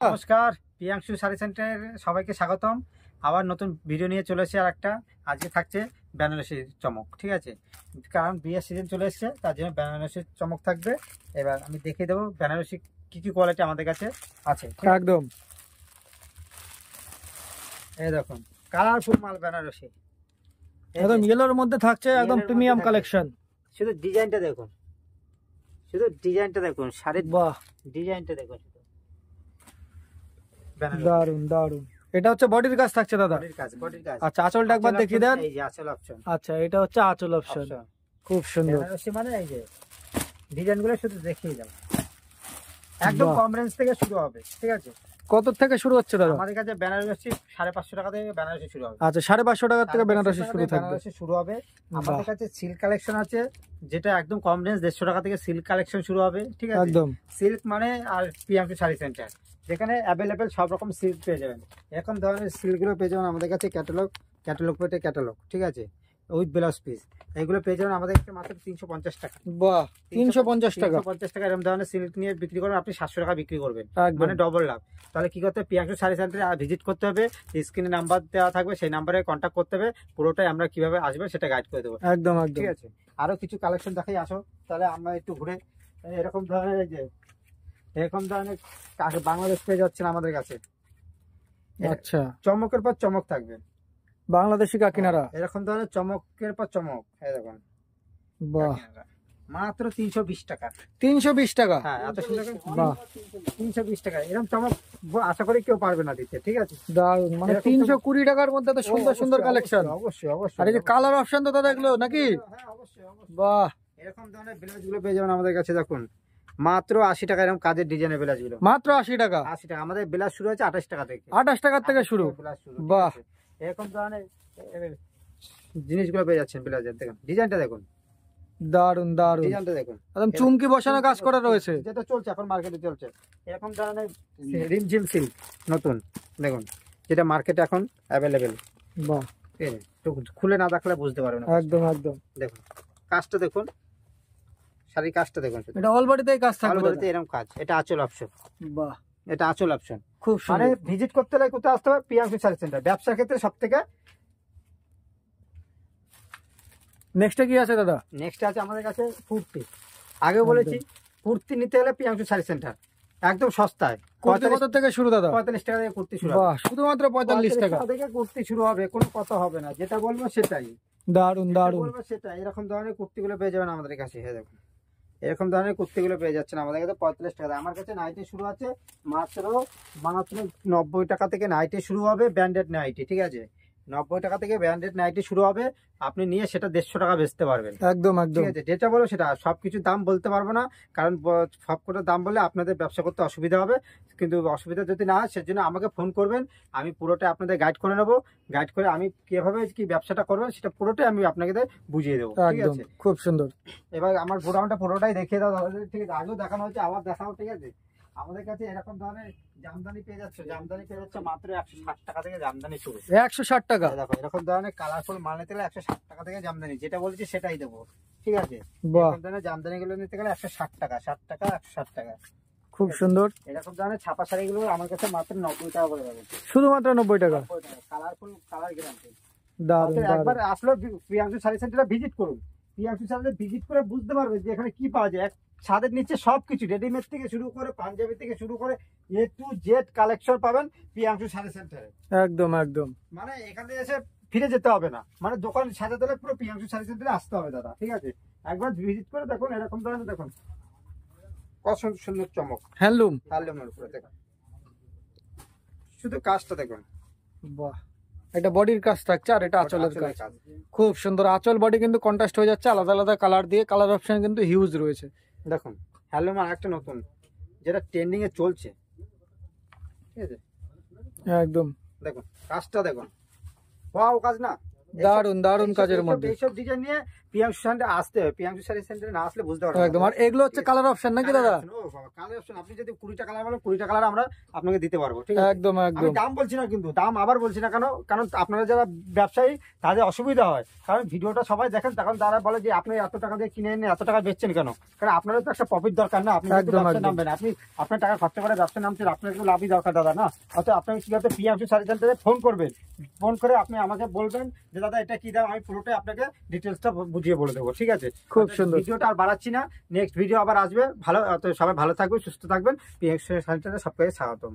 নমস্কার, প্রিয়াংশু শাড়ি সেন্টারের সবাইকে স্বাগতম। আবার নতুন ভিডিও নিয়ে চলে এসেছি। আর একটা আজকে থাকছে বেনারসির চমক, ঠিক আছে? কারণ বিয়ের সিজন চলে এসছে, তার জন্য বেনারসির চমক থাকবে। এবার আমি দেখিয়ে দেবো বেনারসি কি কি কোয়ালিটি আমাদের কাছে আছে। একদম এই দেখুন কালারফুল মাল বেনারসি, একদম ইয়েলোর মধ্যে থাকছে, একদম প্রিমিয়াম কালেকশন। শুধু ডিজাইনটা দেখুন, শুধু ডিজাইনটা দেখুন, শাড়ির বাহ, ডিজাইনটা দেখুন। দারুন দারুন। এটা হচ্ছে বডির কাজ থাকছে দাদা। বডির কাজ। আচ্ছা, আঁচলটা একবার দেখিয়ে দেন। এই যে আঁচল অপশন। আচ্ছা, এটা হচ্ছে আঁচল অপশন, খুব সুন্দর। বেনারসি মানে এই যে ডিজাইনগুলো শুধু দেখিয়ে দাও। একদম কম রেঞ্জ থেকে শুরু হবে, ঠিক আছে? কত থেকে শুরু হচ্ছে দাদা? আমাদের কাছে বেনারসি 550 টাকা থেকে বেনারসি শুরু হবে। আচ্ছা, 550 টাকা থেকে বেনারসি শুরু থাকবে। বেনারসি শুরু হবে। আমাদের কাছে সিল্ক কালেকশন আছে, যেটা একদম কম রেঞ্জ 150 টাকা থেকে সিল্ক কালেকশন শুরু হবে, ঠিক আছে? একদম সিল্ক মানে আর প্রিয়াংশু শাড়ি সেন্টার, যেখানে অ্যাভেলেবেল সব রকম সিল্ক পেয়ে যাবেন। এরকম ধরনের সিল্কগুলো পেয়ে যাবেন আমাদের কাছে। ক্যাটালগ পেটে ক্যাটালগ, ঠিক আছে, উইথ ব্লাউজ পিস। এইগুলো পেয়ে যাবেন আমাদের কাছে মাত্র 350 টাকা। বাহ, 350 টাকা। 350 টাকা এরকম ধরনের সিল্ক নিয়ে বিক্রি করবেন, আপনি 700 টাকা বিক্রি করবেন, মানে ডবল লাভ। তাহলে কি করতে হবে? প্রিয়াংশু শাড়ি সেন্টারে ভিজিট করতে হবে। স্ক্রিনে নাম্বার দেওয়া থাকবে, সেই নাম্বারে কন্ট্যাক্ট করতে হবে। পুরোটাই আমরা কিভাবে আসবে সেটা গাইড করে দেবো। একদম একদম, ঠিক আছে? আরো কিছু কালেকশন দেখাই, আসো তাহলে আমরা একটু ঘুরে। এরকম ধরনের এই যে এরকম ধরনের বাংলাদেশ পেয়ে যাচ্ছেন আমাদের কাছে। আচ্ছা, চমকের পর চমক থাকবে, বাংলাদেশি কাকিনারা। এরকম ধরনের চমকের পর চমক। এই দেখুন, বাহ, মাত্র 320 টাকা। 320 টাকা। হ্যাঁ, এত সুন্দর। বাহ, 320 টাকা। এরকম চমক আশা করি কেউ পারবে না দিতে, ঠিক আছে? দারুন, মানে 320 টাকার মধ্যে তো সুন্দর সুন্দর কালেকশন। অবশ্যই অবশ্যই। আর এই যে কালার অপশন তো দাদা এগুলো নাকি? হ্যাঁ, অবশ্যই অবশ্যই। বাহ, এরকম ধরনের ব্লাউজ গুলো পেয়ে যাবেন আমাদের কাছে। দেখুন মাত্র 80 টাকা এরকম কাজের ডিজাইনের ব্লাউজ গুলো, মাত্র 80 টাকা। 80 টাকা। আমাদের ব্লাউজ শুরু হচ্ছে 28 টাকা থেকে। 28 টাকার থেকে শুরু। বাহ, এরকম ধরনের জিনিসগুলো পেয়ে যাচ্ছেন ব্লাউজের। দেখুন ডিজাইনটা দেখুন, দারুন দারুন, ডিজাইনটা দেখুন। একদম চুমকি বসানো কাজ করা রয়েছে, যেটা চলছে এখন মার্কেটে চলছে। এরকম ধরনের রিমঝিম সিল্ক নতুন দেখুন, যেটা মার্কেটে এখন অ্যাভেলেবেল। বাহ, ঠিক আছে, একটু খুলে না দেখলে বুঝতে পারবেন না। একদম একদম। দেখুন কাজটা দেখুন, শাড়ির কাজটা দেখুন। এটা অল বডিতেই কাজ থাকবে অলবডিতে এরকম কাজ। এটা আঁচল অপশন। বাহ, এটা আঁচল অপশন। খুব মানে সুন্দর। ভিজিট করতে হলে কোথায় আসতে হবে? প্রিয়াংশু শাড়ি সেন্টার। ব্যবসার ক্ষেত্রে সব থেকে নেক্সটে কি আছে দাদা? নেক্সট আছে আমাদের কাছে কুর্তি। আগে বলেছি কুর্তি নিতে হলে প্রিয়াংশু শাড়ি সেন্টার, একদম সস্তায়। কত থেকে শুরু দাদা? 45 টাকা থেকে কুর্তি শুরু। বাহ, শুধুমাত্র 45 টাকা থেকে কুর্তি শুরু হবে, কোনো কথা হবে না। যেটা বলবো সেটাই। দারুন দারুন, বলবো সেটাই। এরকম ধরনের কুর্তিগুলো পেয়ে যাবেন আমাদের কাছে। হ্যাঁ দেখুন, এরকম ধরনের কুর্তিগুলো পেয়ে যাচ্ছেন আমাদের কাছে 45 টাকা। আমার কাছে নাইটি শুরু আছে মাত্র 90 টাকা থেকে। নাইটি শুরু হবে, ব্র্যান্ডেড নাইটি, ঠিক আছে? 90 টাকা থেকে ব্র্যান্ডেড নাইটি শুরু হবে। আপনি নিয়ে সেটা 150 টাকা বেচতে পারবেন। একদম একদম, ঠিক আছে? যেটা বলো সেটা। সবকিছু দাম বলতে পারবো না, কারণ সবকটার দাম বললে আপনাদের ব্যবসা করতে অসুবিধা হবে। কিন্তু অসুবিধা যদি না হয় সেজন্য আমাকে ফোন করবেন, আমি পুরোটা আপনাদের গাইড করে নেবো। গাইড করে আমি কিভাবে কি ব্যবসাটা করবেন সেটা পুরোটাই আমি আপনাকে বুঝিয়ে দেবো, ঠিক আছে? খুব সুন্দর। এবার আমার গোডাউনটা পুরোটাই দেখিয়ে দাও দাদা। ঠিক আছে, আগেও দেখানো হচ্ছে, আবার দেখাও, ঠিক আছে? আমাদের কাছে এরকম ধরনের জামদানি পেয়ে যাচ্ছে। জামদানি পেয়ে যাচ্ছে মাত্র 160 টাকা থেকে জামদানি শুরু। 160 টাকা। দেখো এরকম ধরনের কালারফুল মাল নিতে গেলে 160 টাকা থেকে জামদানি, যেটা বলেছি সেটাই দেবো, ঠিক আছে? এরকম ধরনের জামদানি গুলো নিতে গেলে 160 টাকা, 60 টাকা, 160 টাকা। খুব সুন্দর। এরকম ধরনের ছাপা শাড়িগুলো আমার কাছে মাত্র 90 টাকা করে যাবে, শুধুমাত্র 90 টাকা। Colourful, colour guarantee. দারুন একবার দারুন, আসলে প্রিয়াংশু শাড়ি সেন্টারে ভিজিট করুন। প্রিয়াংশু শাড়ি ভিজিট করে বুঝতে পারবেন যে এখানে কি পাওয়া যায়। ছাদের নিচে সবকিছু রেডিমেড থেকে শুরু করে পাঞ্জাবি থেকে শুরু করে A to Z কালেকশন পাবেন প্রিয়াংশু শাড়ি সেন্টারে। একদম একদম, মানে এখানে এসে ফিরে যেতে হবে না, মানে দোকান সাজাতে হলে পুরো প্রিয়াংশু শাড়ি সেন্টারে আসতে হবে দাদা, ঠিক আছে? একবার ভিজিট করে দেখুন। এরকম ধরনের দেখুন কত সুন্দর চমক, হ্যান্ডলুম। হ্যান্ডলুমের উপরে দেখুন, শুধু কাজটা দেখুন। বাহ, এটা বডির কাজ থাকছে আর এটা আঁচলের কাজ। খুব সুন্দর। আঁচল বডি কিন্তু কন্ট্রাস্ট হয়ে যাচ্ছে আলাদা আলাদা কালার দিয়ে। কালার অপশন কিন্তু হিউজ রয়েছে। দেখুন হ্যান্ডলুম আর একটা নতুন, যেটা ট্রেন্ডিং এ চলছে, ঠিক আছে? একদম দেখুন কাজটা দেখুন, ওয়াও কাজ না? দারুন দারুন কাজের মধ্যে। এইসব ডিজাইন নিয়ে প্রিয়াংশু সেন্টারে আসতে হবে, প্রিয়াংশু সেন্টারে না আসলে বুঝতে পারবেন একদম। আর এগুলো হচ্ছে কালার অপশন নাকি দাদা? কালার অপশন, আপনি যদি 20টা কালার বলেন 20টা কালার আমরা আপনাকে দিতে পারবো, ঠিক আছে? একদম আমি একদম। দাম বলছি না, কিন্তু দাম আবার বলছি না কেন, কারণ আপনারা যারা ব্যবসায়ী তাদের অসুবিধা হয়, কারণ ভিডিওটা সবাই দেখেন, তখন তারা বলে যে আপনি এত টাকা দিয়ে কিনে এনে এত টাকা বেচছেন কেন? কারণ আপনারও তো একটা প্রফিট দরকার না, আপনি একদম, ব্যবসা একদম। নামবেন, আপনি আপনার টাকা খরচা করে ব্যবসা নামছেন, আপনার একটু লাভই দরকার দাদা না? অর্থাৎ আপনাকে কি করতে, প্রিয়াংশু সেন্টারে ফোন করবেন, ফোন করে আপনি আমাকে বলবেন যে দাদা এটা কি দাম, আমি পুরোটাই আপনাকে ডিটেলসটা বুঝিয়ে বলে দেবো, ঠিক আছে? খুব সুন্দর। ভিডিওটা আর বাড়াচ্ছি না, নেক্সট ভিডিও আবার আসবে। ভালো, সবাই ভালো থাকবেন, সুস্থ থাকবেন। প্রিয়াংশু সেন্টারে সবকে স্বাগতম।